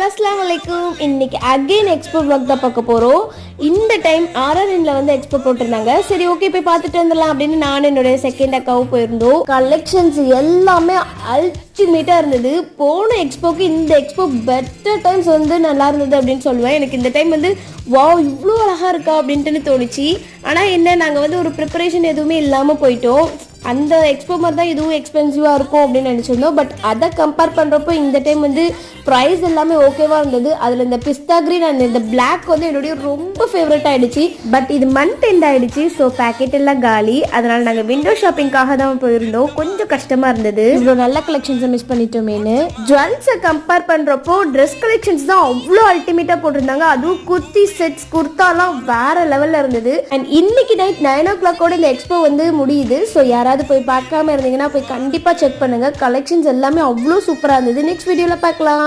அஸ்ஸலாமு அலைக்கும். இன்னைக்கு அகைன் எக்ஸ்போ vlog தான் பார்க்க போறோம். இந்த டைம் RRNல வந்து எக்ஸ்போ போட்டிருந்தாங்க. சரி ஓகே போய் பார்த்துட்டு வந்துடலாம் அப்படின்னு நான் என்னுடைய செகண்ட் அக்காவும் போயிருந்தோம். கலெக்ஷன்ஸ் எல்லாமே அல்டிமேட்டா இருந்தது. போன எக்ஸ்போக்கு இந்த எக்ஸ்போ பெட்டர் டைம்ஸ் வந்து நல்லா இருந்தது அப்படின்னு சொல்லுவேன். எனக்கு இந்த டைம் வந்து வாவ் இவ்வளோ அழகா இருக்கா அப்படின்ட்டு தோணுச்சு. ஆனால் என்ன நாங்கள் வந்து ஒரு ப்ரிப்பரேஷன் எதுவுமே இல்லாமல் போயிட்டோம். அந்த எக்ஸ்போ மாதிரி தான் இதுவும் எக்ஸ்பென்சிவாக இருக்கும் அப்படின்னு நினச்சிருந்தோம். பட் அதை கம்பேர் பண்ணுறப்போ இந்த டைம் வந்து ப்ரைஸ் எல்லாமே ஓகேவாக இருந்தது. அதில் இந்த பிஸ்தா கிரீன் அண்ட் இந்த பிளாக் வந்து என்னுடைய ரொம்ப ஃபேவரட் ஆகிடுச்சு. பட் இது மந்த் எண்ட் ஆகிடுச்சு. ஸோ பேக்கெட் எல்லாம் காலி. அதனால் நாங்கள் விண்டோ ஷாப்பிங்காக தான் போயிருந்தோம். கொஞ்சம் கஷ்டமாக இருந்தது. இவ்வளோ நல்ல கலெக்ஷன்ஸை மிஸ் பண்ணிட்டோமேனு. ஜுவல்ஸை கம்பேர் பண்ணுறப்போ ட்ரெஸ் கலெக்ஷன்ஸ் தான் அவ்வளோ அல்டிமேட்டாக போட்டிருந்தாங்க. அதுவும் குர்த்தி செட்ஸ் குர்த்தாலாம் வேற லெவலில் இருந்தது. அண்ட் இன்னைக்கு நைட் 9 o'clock இந்த எக்ஸ்போ வந்து முடியுது. ஸோ யாராவது போய் பார்க்காம இருந்தீங்கன்னா போய் கண்டிப்பாக செக் பண்ணுங்க. கலெக்ஷன்ஸ் எல்லாமே அவ்வளோ சூப்பராக இருந்தது. நெக்ஸ்ட் வீடியோவில் பார்க்கலாம்.